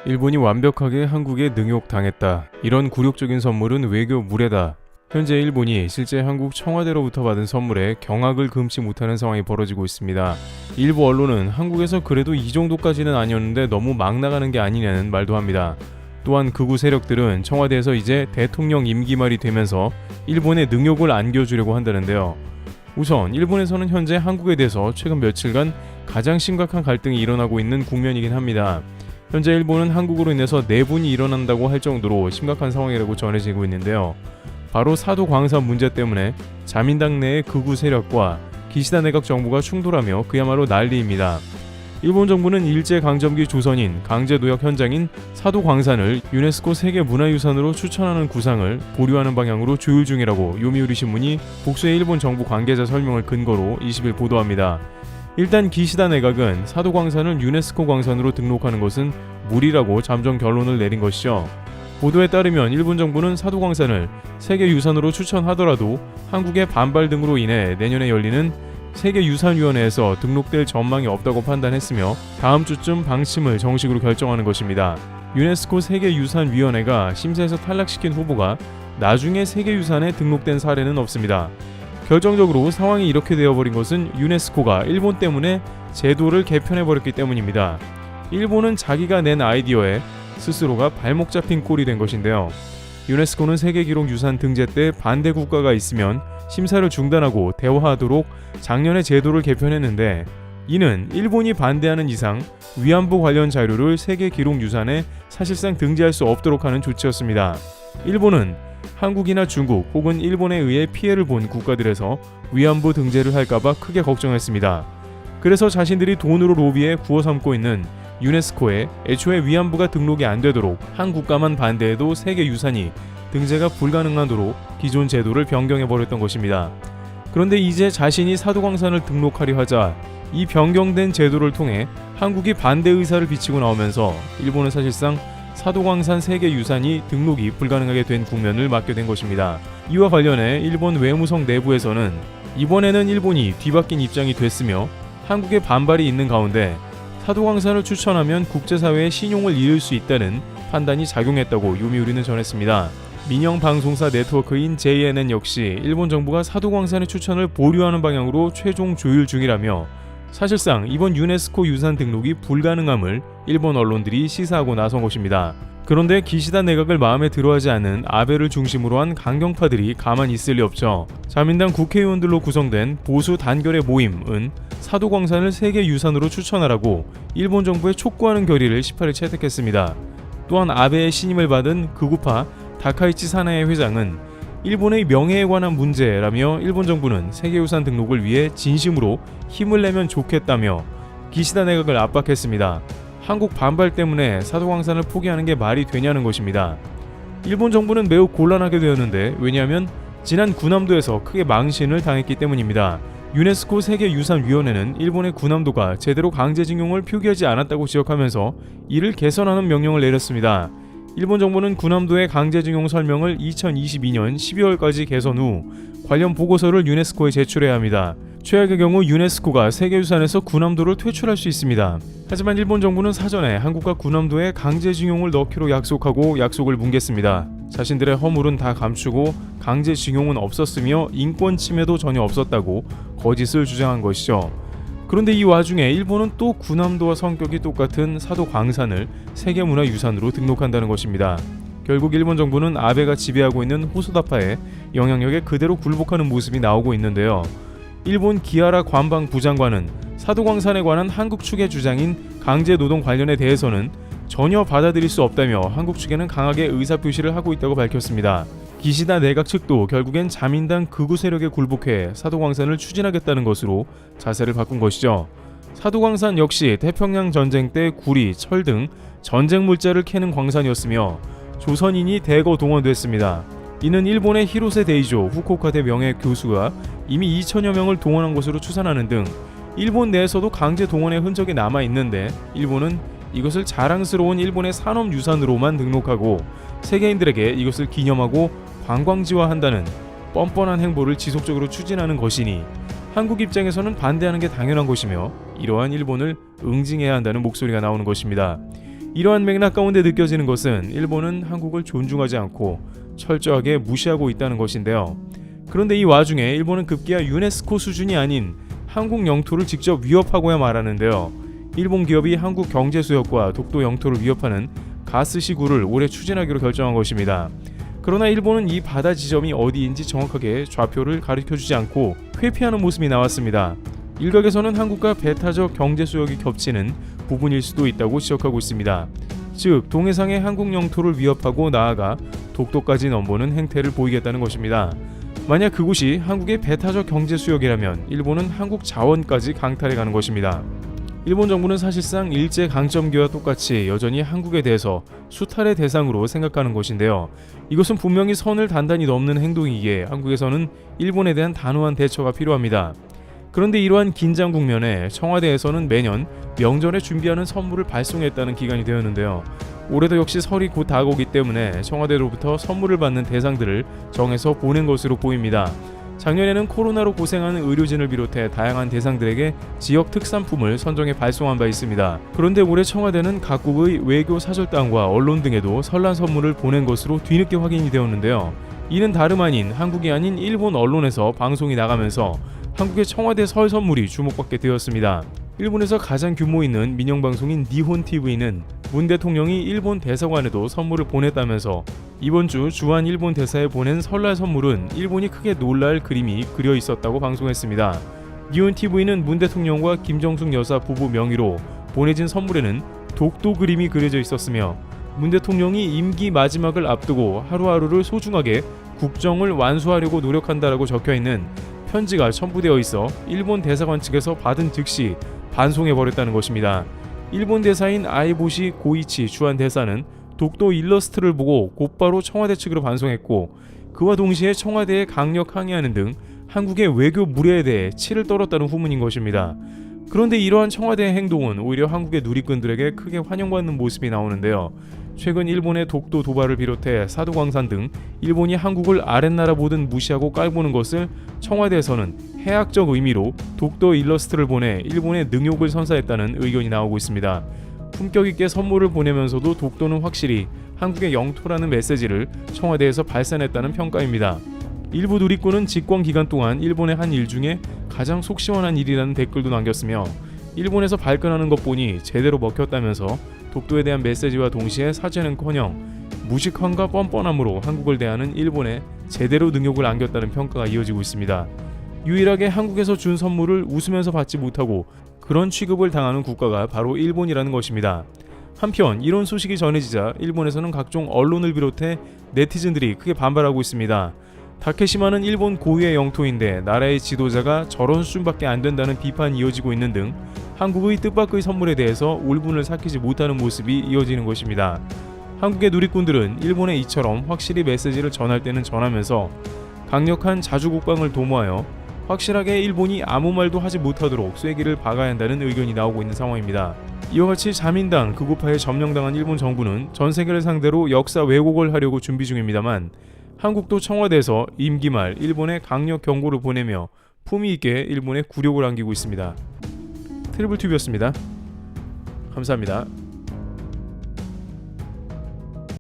일본이 완벽하게 한국에 능욕당했다. 이런 굴욕적인 선물은 외교 무례다. 현재 일본이 실제 한국 청와대로부터 받은 선물에 경악을 금치 못하는 상황이 벌어지고 있습니다. 일부 언론은 한국에서 그래도 이 정도까지는 아니었는데 너무 막 나가는 게 아니냐는 말도 합니다. 또한 극우 세력들은 청와대에서 이제 대통령 임기 말이 되면서 일본에 능욕을 안겨주려고 한다는데요. 우선 일본에서는 현재 한국에 대해서 최근 며칠간 가장 심각한 갈등이 일어나고 있는 국면이긴 합니다. 현재 일본은 한국으로 인해서 내분이 일어난다고 할 정도로 심각한 상황이라고 전해지고 있는데요. 바로 사도 광산 문제 때문에 자민당 내의 극우 세력과 기시다 내각 정부가 충돌하며 그야말로 난리입니다. 일본 정부는 일제강점기 조선인 강제노역 현장인 사도 광산을 유네스코 세계문화유산으로 추천하는 구상을 보류하는 방향으로 조율 중이라고 요미우리 신문이 복수의 일본 정부 관계자 설명을 근거로 20일 보도합니다. 일단 기시다 내각은 사도 광산을 유네스코 광산으로 등록하는 것은 무리라고 잠정 결론을 내린 것이죠. 보도에 따르면 일본 정부는 사도 광산을 세계유산으로 추천하더라도 한국의 반발 등으로 인해 내년에 열리는 세계유산위원회에서 등록될 전망이 없다고 판단했으며 다음 주쯤 방침을 정식으로 결정하는 것입니다. 유네스코 세계유산위원회가 심사에서 탈락시킨 후보가 나중에 세계유산에 등록된 사례는 없습니다. 결정적으로 상황이 이렇게 되어버린 것은 유네스코가 일본 때문에 제도를 개편해버렸기 때문입니다. 일본은 자기가 낸 아이디어에 스스로가 발목 잡힌 꼴이 된 것인데요. 유네스코는 세계기록유산 등재 때 반대 국가가 있으면 심사를 중단하고 대화하도록 작년에 제도를 개편했는데 이는 일본이 반대하는 이상 위안부 관련 자료를 세계기록유산에 사실상 등재할 수 없도록 하는 조치였습니다. 일본은 한국이나 중국 혹은 일본에 의해 피해를 본 국가들에서 위안부 등재를 할까봐 크게 걱정했습니다. 그래서 자신들이 돈으로 로비해 구워 삼고 있는 유네스코에 애초에 위안부가 등록이 안 되도록 한 국가만 반대해도 세계유산이 등재가 불가능하도록 기존 제도를 변경해버렸던 것입니다. 그런데 이제 자신이 사도광산을 등록하려 하자 이 변경된 제도를 통해 한국이 반대 의사를 비치고 나오면서 일본은 사실상 사도광산 세계유산이 등록이 불가능하게 된 국면을 맞게 된 것입니다. 이와 관련해 일본 외무성 내부에서는 이번에는 일본이 뒤바뀐 입장이 됐으며 한국의 반발이 있는 가운데 사도광산을 추천하면 국제사회의 신용을 잃을 수 있다는 판단이 작용했다고 요미우리는 전했습니다. 민영 방송사 네트워크인 JNN 역시 일본 정부가 사도광산의 추천을 보류하는 방향으로 최종 조율 중이라며 사실상 이번 유네스코 유산 등록이 불가능함을 일본 언론들이 시사하고 나선 것입니다. 그런데 기시다 내각을 마음에 들어하지 않는 아베를 중심으로 한 강경파들이 가만히 있을 리 없죠. 자민당 국회의원들로 구성된 보수 단결의 모임은 사도광산을 세계유산으로 추천하라고 일본 정부에 촉구하는 결의를 18일 채택했습니다. 또한 아베의 신임을 받은 극우파 다카이치 사나의 회장은 일본의 명예에 관한 문제라며 일본 정부는 세계유산 등록을 위해 진심으로 힘을 내면 좋겠다며 기시다 내각을 압박했습니다. 한국 반발 때문에 사도광산을 포기하는 게 말이 되냐는 것입니다. 일본 정부는 매우 곤란하게 되었는데 왜냐하면 지난 군함도에서 크게 망신을 당했기 때문입니다. 유네스코 세계유산위원회는 일본의 군함도가 제대로 강제징용을 표기하지 않았다고 지적하면서 이를 개선하는 명령을 내렸습니다. 일본 정부는 군함도의 강제징용 설명을 2022년 12월까지 개선 후 관련 보고서를 유네스코에 제출해야 합니다. 최악의 경우 유네스코가 세계유산에서 군함도를 퇴출할 수 있습니다. 하지만 일본 정부는 사전에 한국과 군함도에 강제징용을 넣기로 약속하고 약속을 뭉갰습니다. 자신들의 허물은 다 감추고 강제징용은 없었으며 인권 침해도 전혀 없었다고 거짓을 주장한 것이죠. 그런데 이 와중에 일본은 또 군함도와 성격이 똑같은 사도 광산을 세계문화유산으로 등록한다는 것입니다. 결국 일본 정부는 아베가 지배하고 있는 호소다파의 영향력에 그대로 굴복하는 모습이 나오고 있는데요. 일본 기하라 관방부장관은 사도광산에 관한 한국 측의 주장인 강제노동 관련에 대해서는 전혀 받아들일 수 없다며 한국 측에는 강하게 의사표시를 하고 있다고 밝혔습니다. 기시다 내각 측도 결국엔 자민당 극우 세력에 굴복해 사도광산을 추진하겠다는 것으로 자세를 바꾼 것이죠. 사도광산 역시 태평양 전쟁 때 구리, 철 등 전쟁 물자를 캐는 광산이었으며 조선인이 대거 동원됐습니다. 이는 일본의 히로세 데이조 후쿠오카대 명예 교수가 이미 2천여 명을 동원한 것으로 추산하는 등 일본 내에서도 강제 동원의 흔적이 남아있는데 일본은 이것을 자랑스러운 일본의 산업유산으로만 등록하고 세계인들에게 이것을 기념하고 관광지화한다는 뻔뻔한 행보를 지속적으로 추진하는 것이니 한국 입장에서는 반대하는 게 당연한 것이며 이러한 일본을 응징해야 한다는 목소리가 나오는 것입니다. 이러한 맥락 가운데 느껴지는 것은 일본은 한국을 존중하지 않고 철저하게 무시하고 있다는 것인데요. 그런데 이 와중에 일본은 급기야 유네스코 수준이 아닌 한국 영토를 직접 위협하고야 말하는데요. 일본 기업이 한국 경제 수역과 독도 영토를 위협하는 가스시구를 올해 추진하기로 결정한 것입니다. 그러나 일본은 이 바다 지점이 어디인지 정확하게 좌표를 가르쳐주지 않고 회피하는 모습이 나왔습니다. 일각에서는 한국과 배타적 경제 수역이 겹치는 부분일 수도 있다고 지적하고 있습니다. 즉 동해상의 한국 영토를 위협하고 나아가 독도까지 넘보는 행태를 보이겠다는 것입니다. 만약 그곳이 한국의 배타적 경제 수역이라면 일본은 한국 자원까지 강탈해 가는 것입니다. 일본 정부는 사실상 일제 강점기와 똑같이 여전히 한국에 대해서 수탈의 대상으로 생각하는 것인데요. 이것은 분명히 선을 단단히 넘는 행동이기에 한국에서는 일본에 대한 단호한 대처가 필요합니다. 그런데 이러한 긴장 국면에 청와대에서는 매년 명절에 준비하는 선물을 발송했다는 기간이 되었는데요. 올해도 역시 설이 곧 다가오기 때문에 청와대로부터 선물을 받는 대상들을 정해서 보낸 것으로 보입니다. 작년에는 코로나로 고생하는 의료진을 비롯해 다양한 대상들에게 지역 특산품을 선정해 발송한 바 있습니다. 그런데 올해 청와대는 각국의 외교 사절단과 언론 등에도 설날 선물을 보낸 것으로 뒤늦게 확인이 되었는데요. 이는 다름 아닌 한국이 아닌 일본 언론에서 방송이 나가면서 한국의 청와대 설 선물이 주목받게 되었습니다. 일본에서 가장 규모 있는 민영방송인 니혼TV는 문 대통령이 일본 대사관에도 선물을 보냈다면서 이번 주 주한 일본 대사에 보낸 설날 선물은 일본이 크게 놀랄 그림이 그려 있었다고 방송했습니다. 니혼TV는 문 대통령과 김정숙 여사 부부 명의로 보내진 선물에는 독도 그림이 그려져 있었으며 문 대통령이 임기 마지막을 앞두고 하루하루를 소중하게 국정을 완수하려고 노력한다라고 적혀있는 편지가 첨부되어 있어 일본 대사관 측에서 받은 즉시 반송해버렸다는 것입니다. 일본 대사인 아이보시 고이치 주한 대사는 독도 일러스트를 보고 곧바로 청와대 측으로 반송했고 그와 동시에 청와대에 강력 항의하는 등 한국의 외교 무례에 대해 치를 떨었다는 후문인 것입니다. 그런데 이러한 청와대의 행동은 오히려 한국의 누리꾼들에게 크게 환영받는 모습이 나오는데요. 최근 일본의 독도 도발을 비롯해 사도광산 등 일본이 한국을 아랫나라 보듯 무시하고 깔보는 것을 청와대에서는 해학적 의미로 독도 일러스트를 보내 일본의 능욕을 선사했다는 의견이 나오고 있습니다. 품격 있게 선물을 보내면서도 독도는 확실히 한국의 영토라는 메시지를 청와대에서 발산했다는 평가입니다. 일부 누리꾼은 집권 기간 동안 일본의 한 일 중에 가장 속 시원한 일이라는 댓글도 남겼으며 일본에서 발끈하는 것 보니 제대로 먹혔다면서 독도에 대한 메시지와 동시에 사죄는커녕 무식함과 뻔뻔함으로 한국을 대하는 일본에 제대로 능욕을 안겼다는 평가가 이어지고 있습니다. 유일하게 한국에서 준 선물을 웃으면서 받지 못하고 그런 취급을 당하는 국가가 바로 일본이라는 것입니다. 한편 이런 소식이 전해지자 일본에서는 각종 언론을 비롯해 네티즌들이 크게 반발하고 있습니다. 다케시마는 일본 고유의 영토인데 나라의 지도자가 저런 수준밖에 안 된다는 비판이 이어지고 있는 등 한국의 뜻밖의 선물에 대해서 울분을 삭히지 못하는 모습이 이어지는 것입니다. 한국의 누리꾼들은 일본의 이처럼 확실히 메시지를 전할 때는 전하면서 강력한 자주국방을 도모하여 확실하게 일본이 아무 말도 하지 못하도록 쐐기를 박아야 한다는 의견이 나오고 있는 상황입니다. 이와 같이 자민당 극우파에 점령당한 일본 정부는 전 세계를 상대로 역사 왜곡을 하려고 준비 중입니다만 한국도 청와대에서 임기 말 일본에 강력 경고를 보내며 품위 있게 일본에 굴욕을 안기고 있습니다. 트리블 튜브였습니다. 감사합니다.